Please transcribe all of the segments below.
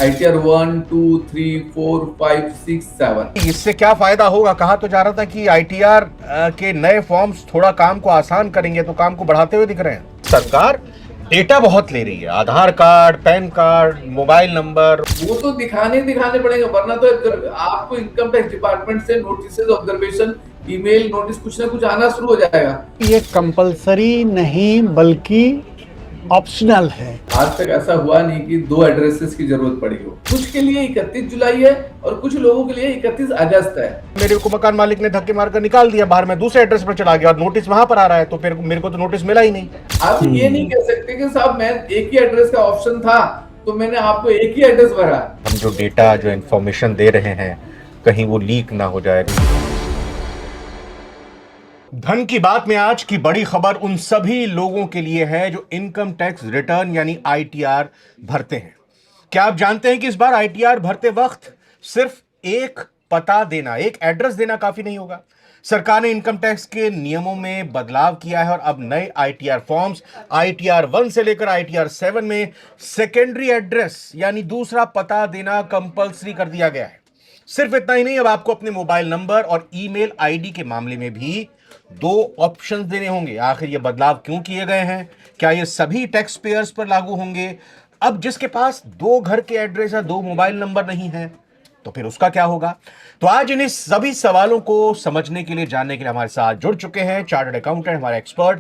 ITR 1 2 3 4 5 6 7। इससे क्या फायदा होगा? कहा तो जा रहा था कि आईटीआर के नए फॉर्म्स थोड़ा काम को आसान करेंगे, तो काम को बढ़ाते हुए दिख रहे हैं। सरकार डेटा बहुत ले रही है, Aadhaar card, PAN card, mobile number. वो तो दिखाने पड़ेंगे, वरना तो आपको इनकम टैक्स डिपार्टमेंट से नोटिस, ऑब्जर्वेशन, ईमेल नोटिस कुछ ना कुछ आना शुरू हो जाएगा। ये कंपलसरी नहीं बल्कि ऑप्शनल है। आज तक ऐसा हुआ नहीं कि 2 एड्रेसेस की जरूरत पड़ी हो। कुछ के लिए 31 जुलाई है और कुछ लोगों के लिए 31 अगस्त है। मेरे को मकान मालिक ने धक्के मारकर निकाल दिया बाहर, मैं दूसरे एड्रेस पर चला गया और नोटिस वहां पर आ रहा है, तो फिर मेरे को तो नोटिस मिला ही नहीं। आप ये नहीं कह सकते कि साहब मैं एक ही एड्रेस का ऑप्शन था तो मैंने आपको एक ही एड्रेस भरा। हम जो डेटा, जो इंफॉर्मेशन दे रहे हैं, कहीं वो लीक ना हो जाए। धन की बात में आज की बड़ी खबर उन सभी लोगों के लिए है जो इनकम टैक्स रिटर्न यानी आईटीआर भरते हैं। क्या आप जानते हैं कि इस बार आईटीआर भरते वक्त सिर्फ एक पता देना, एक एड्रेस देना काफी नहीं होगा। सरकार ने इनकम टैक्स के नियमों में बदलाव किया है और अब नए आईटीआर फॉर्म्स आईटीआर 1 से लेकर आईटीआर 7 में सेकेंडरी एड्रेस यानी दूसरा पता देना कंपलसरी कर दिया गया है। सिर्फ इतना ही नहीं, अब आपको अपने मोबाइल नंबर और ईमेल आईडी के मामले में भी 2 ऑप्शंस देने होंगे। आखिर ये बदलाव क्यों किए गए हैं? क्या ये सभी टैक्स पेयर्स पर लागू होंगे? अब जिसके पास 2 घर के एड्रेस या 2 मोबाइल नंबर नहीं है, तो फिर उसका क्या होगा? तो आज इन सभी सवालों को समझने के लिए, जानने के लिए हमारे साथ जुड़ चुके हैं चार्टर्ड अकाउंटेंट, हमारे एक्सपर्ट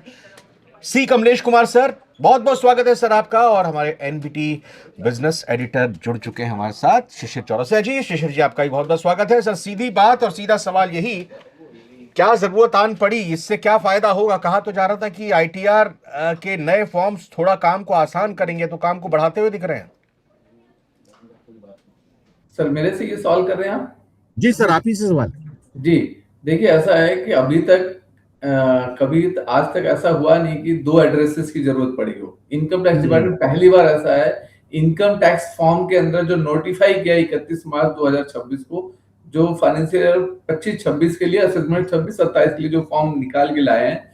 सी कमलेश कुमार सर। बहुत बहुत स्वागत है सर आपका। और हमारे एनबीटी बिजनेस एडिटर जुड़ चुके हैं हमारे साथ, शिशिर चौरसिया जी। शिशिर जी, आपका भी बहुत बहुत स्वागत है। सर, सीधी बात और सीधा सवाल यही, क्या जरूरत आन पड़ी? इससे क्या फायदा होगा? कहा तो जा रहा था कि आईटीआर के नए फॉर्म्स थोड़ा काम को आसान करेंगे, तो काम को बढ़ाते हुए दिख रहे हैं। सर, मेरे से ये सवाल कर रहे हैं आप? जी सर, आप ही से सवाल। जी, देखिए ऐसा है कि अभी तक आज तक ऐसा हुआ नहीं कि 2 एड्रेसेस की जरूरत पड़ी हो। इनकम टैक्स डिपार्टमेंट पहली बार ऐसा है, इनकम टैक्स फॉर्म के अंदर जो नोटिफाई किया 31 मार्च 2026 को, जो फाइनेंशियल ईयर 25-26 के लिए, असेसमेंट 26-27 के लिए जो फॉर्म निकाल के लाए हैं,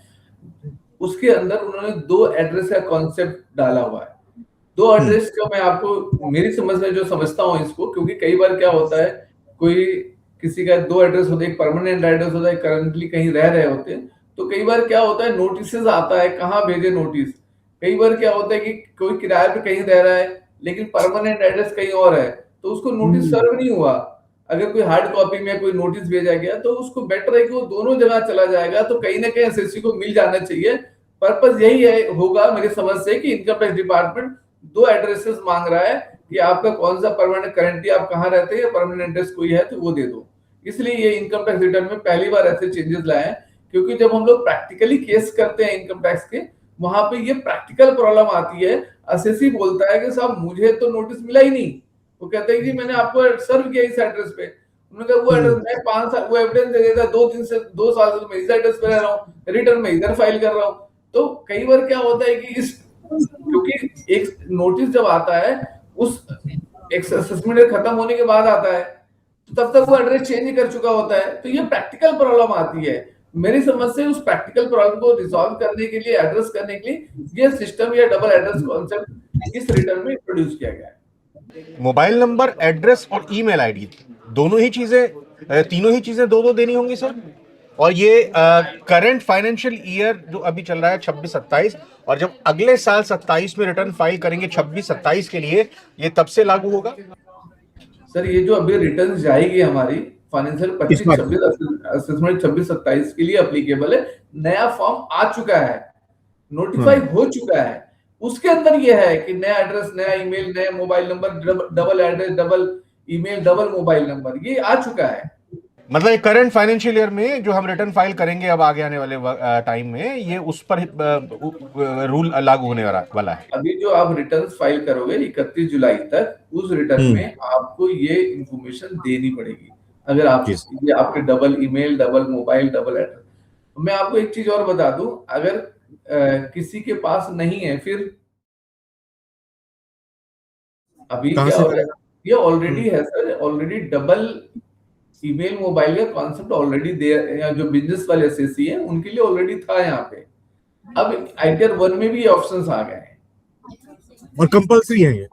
उसके अंदर उन्होंने 2 एड्रेस का कॉन्सेप्ट डाला हुआ है। 2 एड्रेस का मैं आपको मेरी समझ में जो समझता हूँ इसको, क्योंकि कई बार क्या होता है, कोई किसी का 2 एड्रेस होता है, एक परमानेंट एड्रेस होता है, करंटली कहीं रह रहे होते हैं, तो कई बार क्या होता है, नोटिस आता है, कहाँ भेजे नोटिस। कई बार क्या होता है कि कोई किराए पे कहीं रह रहा है लेकिन परमानेंट एड्रेस कहीं और है, तो उसको नोटिस सर्व नहीं हुआ। अगर कोई हार्ड कॉपी में कोई नोटिस भेजा गया तो उसको बेटर है कि वो दोनों जगह चला जाएगा, तो कहीं ना कहीं एसएससी को मिल जाना चाहिए। पर्पस यही है होगा मेरी समझ से कि इनकम टैक्स डिपार्टमेंट 2 एड्रेसेस मांग रहा है कि आपका कौन सा परमानेंट, करेंटली आप कहाँ रहते हैं, परमानेंट एड्रेस कोई है तो वो दे दो। इसलिए ये इनकम टैक्स रिटर्न में पहली बार ऐसे चेंजेस लाए हैं, क्योंकि जब हम लोग प्रैक्टिकली केस करते हैं इनकम टैक्स के, वहां पे ये प्रैक्टिकल प्रॉब्लम आती है। असेसी बोलता है कि साहब मुझे तो नोटिस मिला ही नहीं। वो कहते हैं कि मैंने आपको सर्व किया इस एड्रेस पे। उन्होंने कहा वो एड्रेस मैं 5 साल, वो एविडेंस दे देता, 2 साल से मैं इस एड्रेस पे रह रहा हूँ, रिटर्न में इधर फाइल कर रहा हूँ। तो कई बार क्या होता है कि क्योंकि एक नोटिस जब आता है उस असेसमेंट खत्म होने के बाद आता है, तब तक वो एड्रेस चेंज कर चुका होता है, तो ये प्रैक्टिकल प्रॉब्लम आती है। मेरी समझ से उस प्रैक्टिकल प्रॉब्लम को रिजॉल्व करने के लिए, एड्रेस करने के लिए ये सिस्टम या डबल एड्रेस कॉन्सेप्ट इस रिटर्न में इंट्रोड्यूस किया गया है। मोबाइल नंबर, एड्रेस और ईमेल आईडी, दोनों ही चीजें, तीनों ही चीजें दो देनी होंगी सर। और ये करंट फाइनेंशियल ईयर जो अभी चल रहा है 26-27, और जब अगले साल 27 में रिटर्न फाइल करेंगे 26-27 के लिए, ये तब से लागू होगा। सर, ये जो अभी रिटर्न जाएगी हमारी फाइनेंशियल 25-26 असेसमेंट 26-27 के लिए एप्लीकेबल है। नया फॉर्म आ चुका है, नोटिफाई हो चुका है। उसके अंदर ये है कि नया एड्रेस, नया ईमेल, नया mobile number, double address, double email, double mobile number, ये आ चुका है। मतलब करंट फाइनेंशियल ईयर में जो हम रिटर्न फाइल करेंगे अब आगे आने वाले टाइम में, ये उस पर रूल लागू होने वाला है। अभी जो आप रिटर्न फाइल करोगे 31 जुलाई तक, उस रिटर्न में आपको ये इंफॉर्मेशन देनी पड़ेगी। अगर आप ये आपके double email, double mobile, double address. मैं आपको एक चीज और बता दूं, अगर किसी के पास नहीं है, फिर अभी क्या हो रहा है, ये ऑलरेडी है sir, already double email mobile का कॉन्सेप्ट ऑलरेडी दे, जो बिजनेस वाले एसएससी है उनके लिए ऑलरेडी था यहाँ पे। अब आईटीआर 1 में भी ये ऑप्शंस आ गए हैं और कंपलसरी है ये।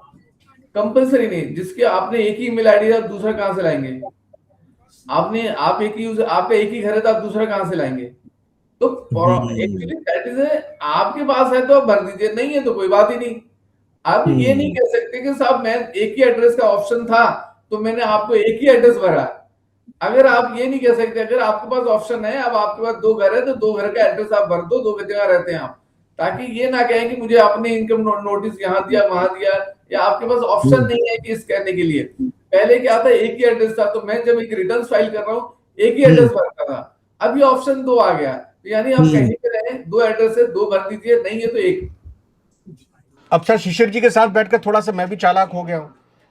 कंपलसरी नहीं, जिसके आपने एक ही ईमेल आईडी है, आप दूसरा कहां से लाएंगे? आप एक ही यूजर, आपका एक ही घर है तो आप दूसरा कहां से लाएंगे? तो एक्चुअली दैट इज आपके पास है तो आप भर दीजिए, नहीं है तो कोई बात ही नहीं। आप ये नहीं कह सकते कि साहब मैं एक ही एड्रेस का ऑप्शन था तो मैंने आपको एक ही एड्रेस भरा। अगर आप ये नहीं कह सकते, अगर आपके पास ऑप्शन है, अब आपके पास 2 घर है तो 2 घर का एड्रेस आप भर दो, 2 जगह रहते हैं आप, ताकि ये ना कहें कि मुझे आपने इनकम नोटिस यहाँ दिया वहां दिया, या आपके पास ऑप्शन नहीं है कि इस कहने के लिए। पहले क्या था, एक ही एड्रेस था, तो मैं जब एक रिटर्न फाइल कर रहा हूँ एक ही एड्रेस भरता था। अब ये ऑप्शन 2 आ गया, तो यानी आप कहीं पे रहे 2 एड्रेस है, 2 भर दीजिए, नहीं है तो एक। अब सर शिशिर जी के साथ बैठकर थोड़ा सा मैं भी चालाक हो गया हूं।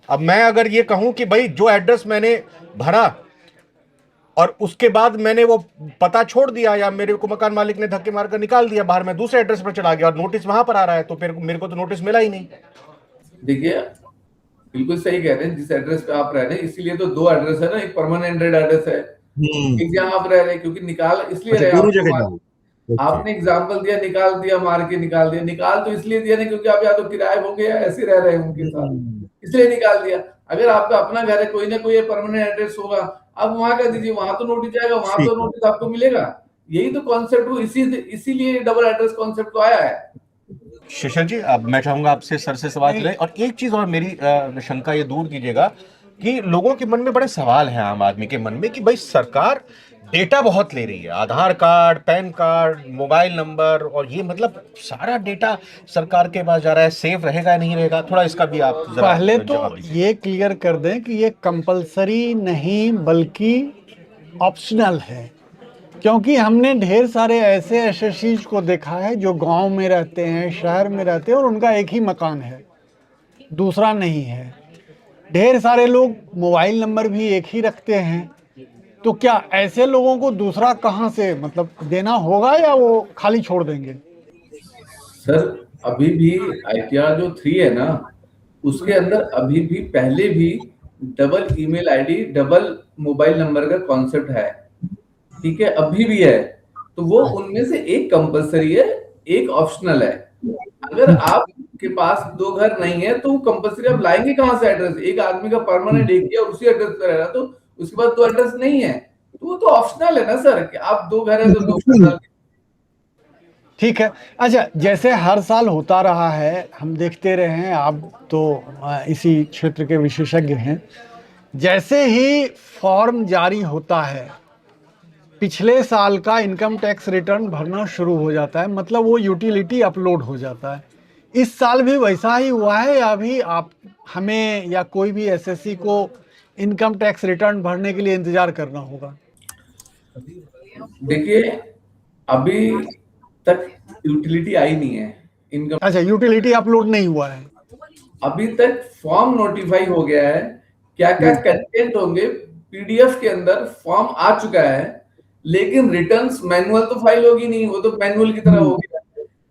अब मैं अगर ये कहूं कि भाई जो एड्रेस मैंने भरा और उसके बाद मैंने वो पता छोड़ दिया, या मेरे को मकान मालिक ने धक्के मारकर निकाल दिया बाहर, मैं दूसरे एड्रेस पर चला गया और नोटिस वहां पर आ रहा है, तो फिर मेरे को तो नोटिस मिला ही नहीं। देखिए बिल्कुल सही कह रहे हैं, जिस एड्रेस पे आप रह रहे हैं, इसीलिए तो 2 एड्रेस है ना, एक परमानेंट एड्रेस है, एक जहाँ आप रह रहे हैं, क्योंकि निकाल इसलिए अच्छा, रहे दोनों आपको जगह जाऊं? आपने एग्जाम्पल दिया, निकाल दिया, मार के निकाल दिया। निकाल तो इसलिए दिया नहीं क्योंकि आप या तो किराए होंगे या ऐसे रह रहे हैं उनके साथ, इसलिए निकाल दिया। अगर आपका अपना घर है, कोई ना कोई परमानेंट एड्रेस होगा, आप वहां कर दीजिए, वहां तो नोटिस जाएगा, वहां तो नोटिस आपको मिलेगा। यही तो कॉन्सेप्ट हो, इसीलिए डबल एड्रेस कॉन्सेप्ट तो आया है। शिशिर जी, अब मैं चाहूंगा आपसे सर से सवाल करें, और एक चीज और मेरी शंका ये दूर कीजिएगा कि लोगों के मन में बड़े सवाल हैं, आम आदमी के मन में, कि भाई सरकार डेटा बहुत ले रही है, Aadhaar card, PAN card, mobile number, और ये मतलब सारा डेटा सरकार के पास जा रहा है, सेफ रहेगा या नहीं रहेगा? थोड़ा इसका भी आप जरा पहले तो जवाब दीजिए। ये क्लियर कर दें कि ये कंपलसरी नहीं बल्कि ऑप्शनल है, क्योंकि हमने ढेर सारे ऐसे एसएससीज को देखा है जो गांव में रहते हैं, शहर में रहते हैं और उनका एक ही मकान है, दूसरा नहीं है। ढेर सारे लोग मोबाइल नंबर भी एक ही रखते हैं, तो क्या ऐसे लोगों को दूसरा कहाँ से मतलब देना होगा या वो खाली छोड़ देंगे? सर अभी भी आईटीआर जो 3 है ना, उसके अंदर अभी भी पहले भी double email ID, double mobile number का कॉन्सेप्ट है, ठीक है, अभी भी है। तो वो उनमें से एक कंपलसरी है, एक ऑप्शनल है। अगर आपके पास 2 घर नहीं है तो कंपलसरी आप लाएंगे कहां से एड्रेस? एक आदमी का परमानेंट एक ही और उसी एड्रेस पे रह रहा, तो उसके पास 2 एड्रेस नहीं है, तो वो तो ऑप्शनल है ना सर, कि आप 2 घर है तो 2 घर। ठीक है। अच्छा, जैसे हर साल होता रहा है, हम देखते रहे हैं, आप तो इसी क्षेत्र के विशेषज्ञ हैं, जैसे ही फॉर्म जारी होता है पिछले साल का इनकम टैक्स रिटर्न भरना शुरू हो जाता है, मतलब वो यूटिलिटी अपलोड हो जाता है। इस साल भी वैसा ही हुआ है, या अभी आप हमें या कोई भी एसएससी को इनकम टैक्स रिटर्न भरने के लिए इंतजार करना होगा? देखिए अभी तक यूटिलिटी आई नहीं है इनकम। अच्छा, यूटिलिटी अपलोड नहीं हुआ है अभी तक फॉर्म नोटिफाई हो गया है, क्या क्या कंटेंट होंगे पीडीएफ के अंदर फॉर्म आ चुका है, लेकिन रिटर्न्स मैनुअल तो फाइल होगी नहीं, वो तो मैनुअल की तरह होगी।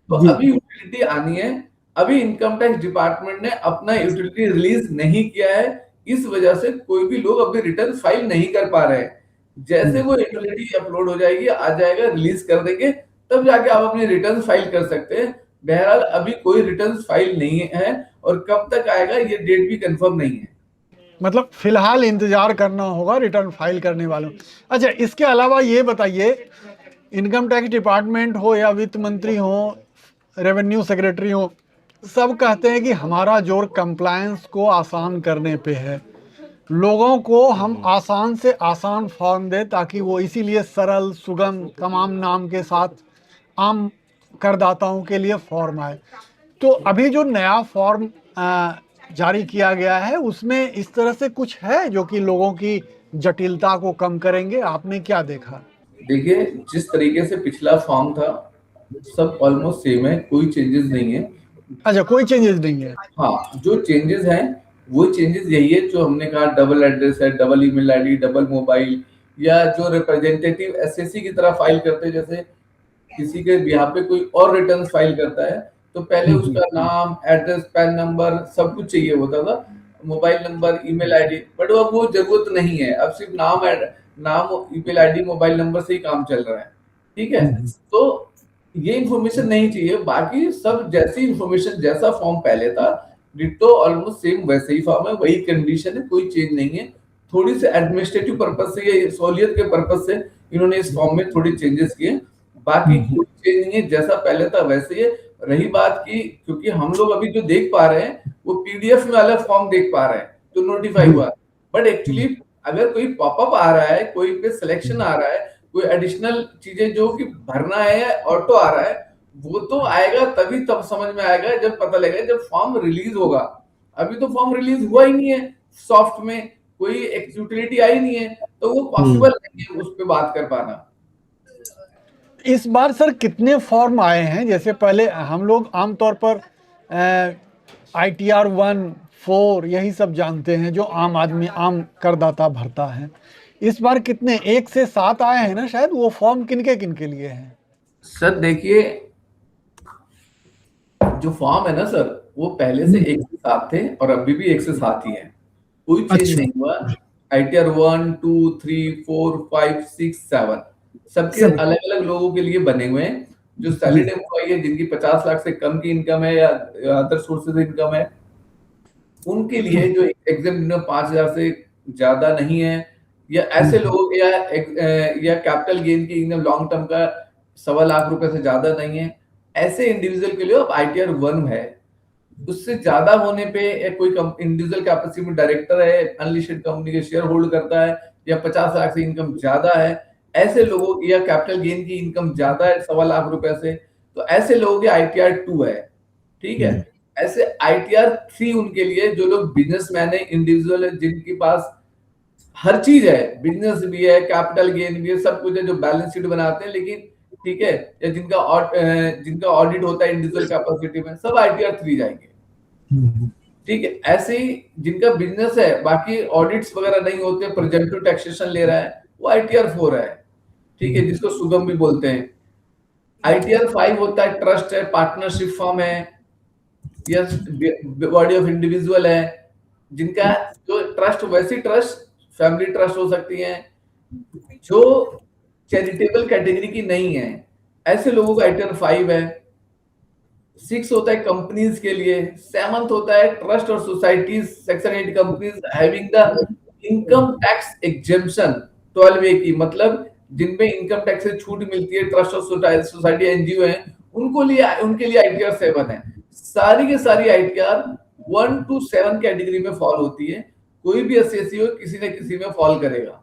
तो अभी यूटिलिटी आनी है। अभी इनकम टैक्स डिपार्टमेंट ने अपना यूटिलिटी रिलीज नहीं किया है, इस वजह से कोई भी लोग अभी रिटर्न फाइल नहीं कर पा रहे हैं। जैसे वो यूटिलिटी अपलोड हो जाएगी, आ जाएगा, रिलीज कर देंगे, तब जाके आप अपनी रिटर्न फाइल कर सकते हैं। बहरहाल अभी कोई रिटर्न फाइल नहीं है, और कब तक आएगा ये डेट भी कंफर्म नहीं है। मतलब फिलहाल इंतजार करना होगा रिटर्न फाइल करने वालों। अच्छा, इसके अलावा ये बताइए, इनकम टैक्स डिपार्टमेंट हो या वित्त मंत्री हो, रेवेन्यू सेक्रेटरी हो, सब कहते हैं कि हमारा जोर कंप्लायंस को आसान करने पे है, लोगों को हम आसान से आसान फॉर्म दें ताकि वो इसीलिए सरल, सुगम, तमाम नाम के साथ आम करदाताओं के लिए फॉर्म आए। तो अभी जो नया फॉर्म जारी किया गया है उसमें इस तरह से कुछ है जो कि लोगों की जटिलता को कम करेंगे? आपने क्या देखा? देखिए जिस तरीके से पिछला फॉर्म था सब ऑलमोस्ट सेम है, कोई चेंजेस नहीं है। अच्छा, कोई चेंजेस नहीं है? हाँ, जो चेंजेस हैं वो चेंजेस यही है जो हमने कहा, डबल एड्रेस है, double email ID, double mobile, या जो रिप्रेजेंटेटिव एसएससी की तरह फाइल करते हैं, जैसे किसी के यहाँ पे कोई और रिटर्न फाइल करता है तो पहले उसका नाम, एड्रेस, पैन नंबर सब कुछ चाहिए होता था, mobile number, email ID, but अब वो जरूरत नहीं है। अब सिर्फ नाम, ईमेल आईडी, मोबाइल नंबर से ही काम चल रहा है, ठीक है। तो ये इंफॉर्मेशन नहीं चाहिए, बाकी सब जैसी इंफॉर्मेशन, जैसा फॉर्म पहले था डिट्टो ऑलमोस्ट सेम वैसे ही फॉर्म है, वही कंडीशन है, कोई चेंज नहीं है। थोड़ी सी एडमिनिस्ट्रेटिव पर्पज से या सहूलियत के पर्पज से इन्होंने इस फॉर्म में थोड़ी चेंजेस किए, बाकी कोई चेंज नहीं है, जैसा पहले था वैसे ही है। रही बात की, क्योंकि हम लोग अभी जो देख पा रहे हैं वो पीडीएफ में अलग फॉर्म देख पा रहे हैं जो नोटिफाई हुआ, बट एक्चुअली अगर कोई पॉपअप आ रहा है, कोई पे सिलेक्शन आ रहा है, कोई एडिशनल चीजें जो कि भरना है या ऑटो आ रहा है, वो तो आएगा तभी, तब समझ में आएगा जब पता लगेगा, जब फॉर्म रिलीज होगा। अभी तो फॉर्म रिलीज हुआ ही नहीं है, सॉफ्ट में कोई यूटिलिटी आई नहीं है, तो वो पॉसिबल नहीं है उस पर बात कर पाना। इस बार सर कितने फॉर्म आए हैं? जैसे पहले हम लोग आमतौर पर ITR 1, 4 यही सब जानते हैं जो आम आदमी, आम करदाता भरता है। इस बार कितने, 1 से 7 आए हैं ना शायद? वो फॉर्म किनके किनके लिए हैं? सर देखिए, जो फॉर्म है ना सर, वो पहले से 1 से 7 थे और अभी भी 1 से 7 ही है, कोई चेंज नहीं हुआ। ITR 1, 2, 3, 4, 5, 6, 7 सबके अलग अलग लोगों के लिए बने हुए हैं। जो सैलरीड एम्प्लॉई है, जिनकी 50 लाख से कम की इनकम है या अदर सोर्सेज इनकम है, उनके लिए जो एग्जाम इनकम 5,000 से ज्यादा नहीं है, या ऐसे लोग या कैपिटल गेन की इनकम लॉन्ग टर्म का 1.25 लाख रुपए से ज्यादा नहीं है, ऐसे इंडिविजुअल के लिए अब ITR 1 है। उससे ज्यादा होने पे कोई इंडिविजुअल कैपेसिटी में डायरेक्टर है, अनलिस्टेड कंपनी के शेयर होल्ड करता है, या 50 लाख से इनकम ज्यादा है, ऐसे लोगों की, या कैपिटल गेन की इनकम ज्यादा है 1.25 लाख रुपए से, तो ऐसे लोगों की ITR 2 है। ठीक है, ऐसे ITR 3 उनके लिए जो लोग बिजनेसमैन है, इंडिविजुअल है, जिनके पास हर चीज है, बिजनेस भी है, कैपिटल गेन भी है, सब कुछ है, जो बैलेंस शीट बनाते हैं, लेकिन ठीक है, या जिनका ऑडिट होता है इंडिविजुअल कैपेसिटी में, सब ITR 3 जाएंगे। ठीक है, ऐसे ही जिनका बिजनेस है, बाकी ऑडिट्स वगैरह नहीं होते, प्रेजेंटिव टैक्सेशन ले रहा है, वो ITR 4 है। ठीक है, जिसको सुगम भी बोलते हैं। ITR 5 होता है ट्रस्ट है, पार्टनरशिप फर्म है, या बॉडी ऑफ इंडिविजुअल है, जिनका जो ट्रस्ट, वैसी ट्रस्ट फैमिली ट्रस्ट हो सकती है जो चैरिटेबल कैटेगरी की नहीं है, ऐसे लोगों का ITR 5 है। 6 होता है कंपनीज के लिए, 7th होता है ट्रस्ट और societies, section 8 companies having the income tax exemption 12A की, मतलब जिनमें इनकम टैक्स से छूट मिलती है, ट्रस्ट और सोसाइटी एनजीओ है, उनके लिए ITR 7 है। सारी की सारी ITR 1 to 7 कैटेगरी में फॉल होती है, कोई भी एसएससी हो किसी न किसी में फॉल करेगा।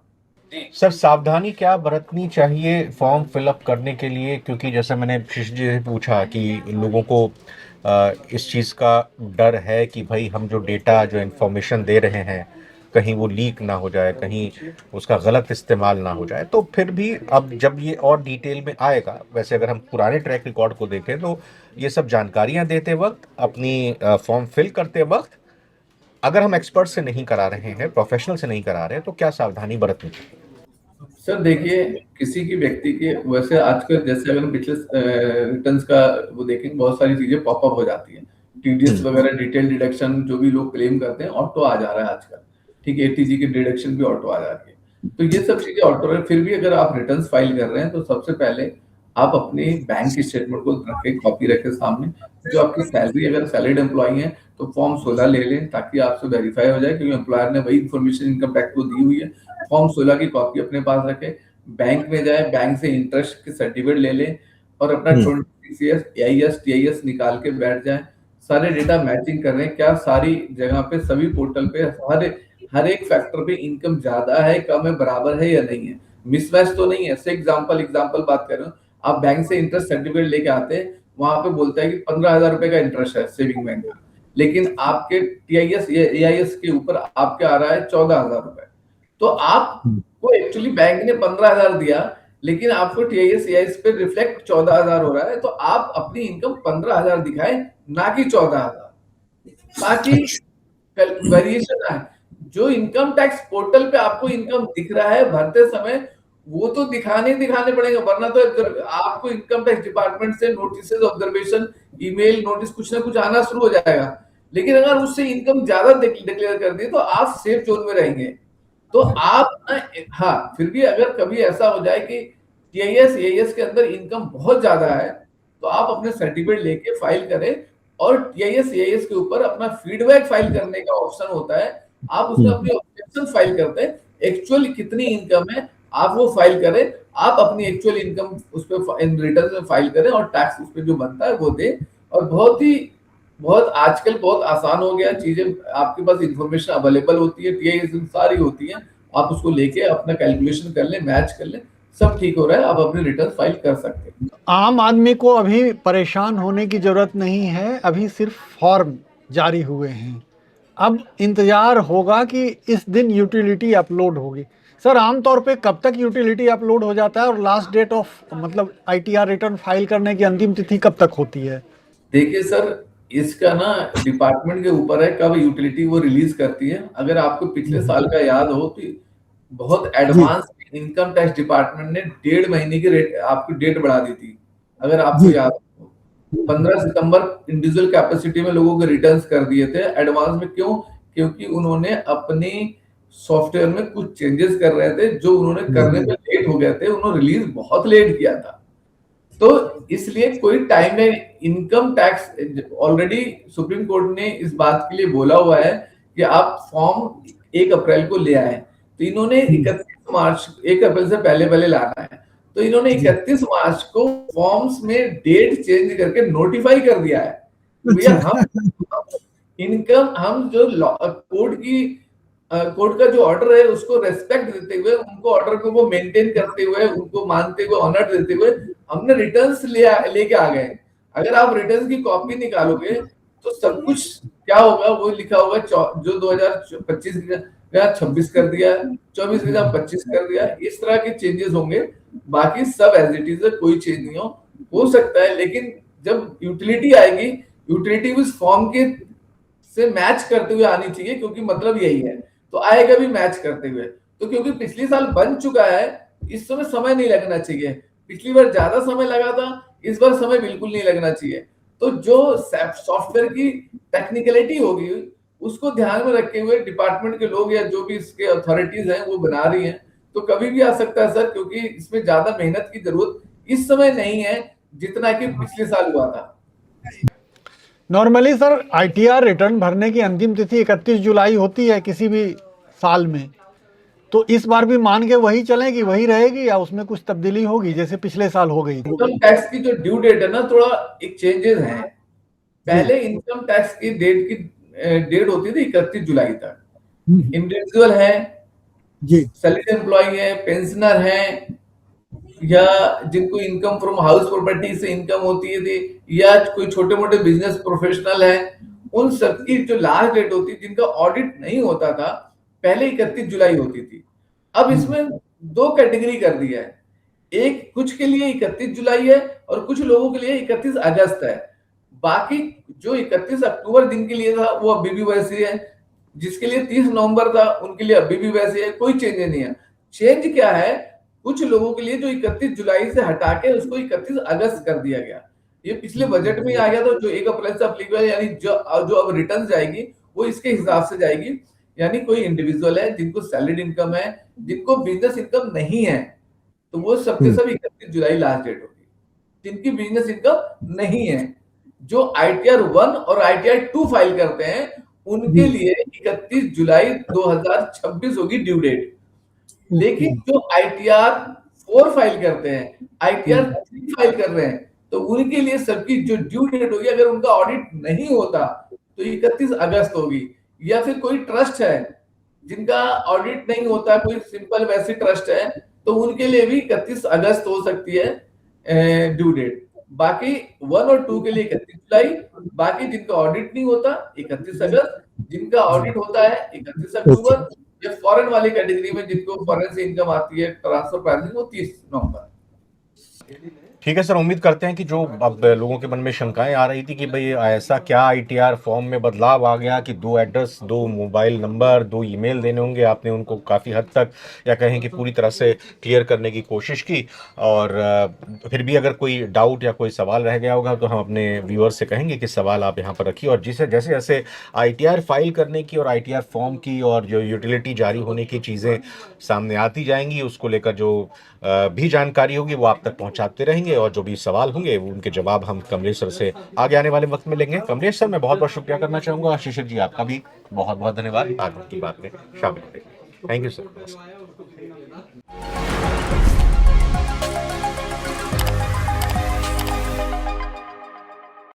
सर सावधानी क्या बरतनी चाहिए फॉर्म फिलअप करने के लिए? क्योंकि जैसे मैंने शिश जी से पूछा कि लोगों को इस चीज़ का डर है कि भाई हम जो डेटा, जो इन्फॉर्मेशन दे रहे हैं, कहीं वो लीक ना हो जाए, कहीं उसका गलत इस्तेमाल ना हो जाए। तो फिर भी अब जब ये और डिटेल में आएगा, वैसे अगर हम पुराने ट्रैक रिकॉर्ड को देखें तो ये सब जानकारियां देते वक्त, अपनी फॉर्म फिल करते वक्त, अगर हम एक्सपर्ट से नहीं करा रहे हैं, प्रोफेशनल से नहीं करा रहे हैं, तो क्या सावधानी बरतनी चाहिए? सर देखिए, किसी की व्यक्ति के, वैसे आजकल जैसे अगर हम पिछले रिटर्न्स का वो देखेंगे, बहुत सारी चीजें पॉपअप हो जाती है, TDS वगैरह, डिटेल डिडक्शन जो भी लोग क्लेम करते हैं, ऑटो आ जा रहा है आजकल। ठीक है, ATG की डिडक्शन भी ऑटो आ जाती है, तो ये सब चीजें ऑटो है। फिर भी अगर आप रिटर्न्स फाइल कर रहे हैं तो सबसे पहले आप अपने बैंक की स्टेटमेंट को रखें, कॉपी रखें सामने। जो आपकी सैलरी, अगर सैलरीड एम्प्लॉई है तो फॉर्म 16 ले लें, ताकि आपसे वेरीफाई हो जाए, क्योंकि एम्प्लॉयर ने वही इन्फॉर्मेशन इनकम टैक्स को दी हुई है। फॉर्म 16 की कॉपी अपने पास रखें, बैंक में जाए, बैंक से इंटरेस्ट की सर्टिफिकेट ले लें, और अपना 26CS AIS TIS निकाल के बैठ जाए। सारे डेटा मैचिंग कर रहे हैं क्या, सारी जगह पे, सभी पोर्टल पे, हर एक फैक्टर पे इनकम ज्यादा है, कम है, बराबर है या नहीं है, मिसमैच तो नहीं है। से एग्जांपल बात कर रहे हो, आप बैंक से इंटरेस्ट सर्टिफिकेट लेके आते हैं, वहां पे बोलता है कि 15,000 रुपए का इंटरेस्ट है सेविंग बैंक का, लेकिन आपके TIS या AIS के ऊपर आपके आ रहा है 14,000 रुपए। तो आपको एक्चुअली बैंक ने 15,000 दिया, लेकिन आपको TIS AIS पे रिफ्लेक्ट 14,000 हो रहा है, तो आप अपनी इनकम 15,000 दिखाए, ना कि 14,000, ताकि वेरिएशन आए। जो इनकम टैक्स पोर्टल पे आपको इनकम दिख रहा है भरते समय, वो तो दिखाने पड़ेगा, वरना तो आपको इनकम टैक्स डिपार्टमेंट से नोटिसेस, ऑब्जर्वेशन, ईमेल नोटिस कुछ ना कुछ आना शुरू हो जाएगा। लेकिन अगर उससे इनकम ज्यादा डिक्लेयर कर दी तो आप सेफ जोन में रहेंगे। तो आप हाँ, फिर भी अगर कभी ऐसा हो जाए कि TIS AIS के अंदर इनकम बहुत ज्यादा है, तो आप अपने सर्टिफिकेट लेके फाइल करें, और टीआईएस सीआईएस के ऊपर अपना फीडबैक फाइल करने का ऑप्शन होता है। आप उसमें अपनी ऑब्जेक्शन फाइल करते हैं, एक्चुअल कितनी इनकम है आप वो फाइल करें, आप अपनी एक्चुअल इनकम उस पे इन रिटर्न में फाइल करें और टैक्स उस पे जो बनता है वो दे। और बहुत आजकल बहुत आसान हो गया, चीजें आपके पास इंफॉर्मेशन अवेलेबल होती है, टीआईएस सारी होती है, आप उसको लेके अपना कैलकुलेशन कर ले, मैच कर ले, सब ठीक हो रहा है, आप अपने रिटर्न फाइल कर सकते हैं। आम आदमी को अभी परेशान होने की जरूरत नहीं है, अभी सिर्फ फॉर्म जारी हुए हैं। अब इंतजार होगा कि इस दिन यूटिलिटी अपलोड होगी। सर आमतौर पे कब तक यूटिलिटी अपलोड हो जाता है और लास्ट डेट ऑफ मतलब आईटीआर रिटर्न फाइल करने की अंतिम तिथि कब तक होती है? देखिए सर, इसका ना डिपार्टमेंट के ऊपर है कब यूटिलिटी वो रिलीज करती है। अगर आपको पिछले साल का याद हो तो बहुत एडवांस इनकम टैक्स डिपार्टमेंट ने 1.5 महीने की रेट आपकी डेट बढ़ा दी थी, अगर आपको याद हो। 15 सितंबर इंडिविजुअल कैपेसिटी में लोगों के रिटर्न्स कर दिए थे एडवांस में। क्यों? क्योंकि उन्होंने अपनी सॉफ्टवेयर में कुछ चेंजेस कर रहे थे जो उन्होंने करने में लेट हो गए थे, उन्होंने रिलीज बहुत लेट किया था। तो इसलिए कोई time line, income tax already supreme court ने इस बात के लिए बोला हुआ है कि आप फॉर्म 1 अप्रैल को ले आए। तो इन्होंने 31 मार्च 1 अप्रैल से पहले लाना है, तो इन्होंने 31 मार्च को फॉर्म्स में डेट चेंज करके नोटिफाई कर दिया है। भैया हम जो कोर्ट का जो ऑर्डर है उसको रेस्पेक्ट देते हुए, उनको ऑर्डर को वो मेंटेन करते हुए, उनको मानते हुए, ऑनर देते हुए हमने रिटर्न्स लेके आ गए। अगर आप रिटर्न्स की कॉपी निकालोगे तो सब कुछ क्या होगा, वो लिखा होगा जो 2025 का 26 कर दिया, 24 का 25 कर दिया, इस तरह के चेंजेस होंगे। बाकी सब एज इट इज है, कोई चेंज नहीं हो सकता है। लेकिन जब यूटिलिटी आएगी, यूटिलिटी उस फॉर्म के से मैच करते हुए आनी चाहिए, क्योंकि मतलब यही है। तो आएगा भी मैच करते हुए। तो क्योंकि पिछले साल बन चुका है, इस समय नहीं लगना चाहिए। पिछली बार ज्यादा समय लगा था, इस बार समय बिल्कुल नहीं लगना चाहिए। तो जो सॉफ्टवेयर की टेक्निकलिटी होगी उसको ध्यान में रखे हुए डिपार्टमेंट के लोग या जो भी इसके अथॉरिटीज हैं वो बना रही हैं। तो कभी भी आ सकता है सर, क्योंकि इसमें ज्यादा मेहनत की जरूरत इस समय नहीं है जितना कि पिछले साल हुआ था। नॉर्मली सर आईटीआर रिटर्न भरने की अंतिम तिथि 31 जुलाई होती है किसी भी साल में, तो इस बार भी मान के वही चलेगी, वही रहेगी या उसमें कुछ तब्दीली होगी जैसे पिछले साल हो गई? इनकम टैक्स की जो ड्यू डेट है ना, थोड़ा एक चेंजेस है। पहले इनकम टैक्स की डेट होती थी 31 जुलाई तक। इंडिविजुअल है, सैलरी एम्प्लॉय है, पेंशनर है, या जिनको इनकम फ्रॉम हाउस प्रॉपर्टी से इनकम होती है थी, या कोई छोटे मोटे बिजनेस प्रोफेशनल है, उन सबकी जो लास्ट डेट होती, जिनका ऑडिट नहीं होता था, पहले 31 जुलाई होती थी। अब इसमें 2 कैटेगरी कर दिया है। एक कुछ के लिए 31 जुलाई है और कुछ लोगों के लिए 31 अगस्त है। बाकी जो 31 अक्टूबर दिन के लिए था वो अभी भी वैसे है, जिसके लिए 30 नवंबर था उनके लिए अभी भी वैसे है, कोई चेंज नहीं है। चेंज क्या है, कुछ लोगों के लिए जो 31 जुलाई से हटा के उसको 31 अगस्त कर दिया गया। ये पिछले बजट में आ गया था, जो 1 अप्रैल से अप्लीकेबल, यानी जो अब रिटर्न जाएगी वो इसके हिसाब से जाएगी। यानी कोई इंडिविजुअल है जिनको सैलरीड इनकम है, जिनको बिजनेस इनकम नहीं है, तो वो सबके सब 31 जुलाई लास्ट डेट होगी। जिनकी बिजनेस इनकम नहीं है, जो आईटीआर 1 और आईटीआर 2 फाइल करते हैं, उनके लिए 31 जुलाई 2026 होगी ड्यू डेट। लेकिन जो आईटीआर 4 फाइल करते हैं, आईटीआर 3 फाइल कर रहे हैं, तो उनके लिए सबकी जो ड्यू डेट होगी, अगर उनका ऑडिट नहीं होता तो 31 अगस्त होगी। या फिर कोई ट्रस्ट है जिनका ऑडिट नहीं होता, कोई सिंपल वैसे ट्रस्ट है, तो उनके लिए भी 31 अगस्त हो सकती है ड्यू डेट। बाकी 1 और 2 के लिए 31 जुलाई, बाकी जिनका ऑडिट नहीं होता 31 अगस्त, जिनका ऑडिट होता है 31 अक्टूबर, या फॉरेन वाली कैटेगरी में जिनको फॉरेन से इनकम आती है ट्रांसफर प्राइसिंग, वो 30 नवंबर। ठीक है सर, उम्मीद करते हैं कि जो अब लोगों के मन में शंकाएं आ रही थी कि भाई ऐसा क्या आईटीआर फॉर्म में बदलाव आ गया कि 2 एड्रेस, 2 मोबाइल नंबर, 2 ईमेल देने होंगे, आपने उनको काफ़ी हद तक या कहें कि पूरी तरह से क्लियर करने की कोशिश की। और फिर भी अगर कोई डाउट या कोई सवाल रह गया होगा तो हम अपने व्यूअर्स से कहेंगे कि सवाल आप यहाँ पर रखिए। और जैसे जैसे आईटीआर फाइल करने की और आईटीआर फॉर्म की और जो यूटिलिटी जारी होने की चीज़ें सामने आती जाएंगी, उसको लेकर जो भी जानकारी होगी वो आप तक पहुँचाते रहेंगे। और जो भी सवाल होंगे उनके जवाब हम कमलेश सर से आगे आने वाले वक्त में लेंगे। कमलेश सर, मैं बहुत बहुत शुक्रिया करना चाहूंगा। शिशिर जी, आपका भी बहुत बहुत धन्यवाद आज की बात में शामिल होने के लिए। Thank you sir.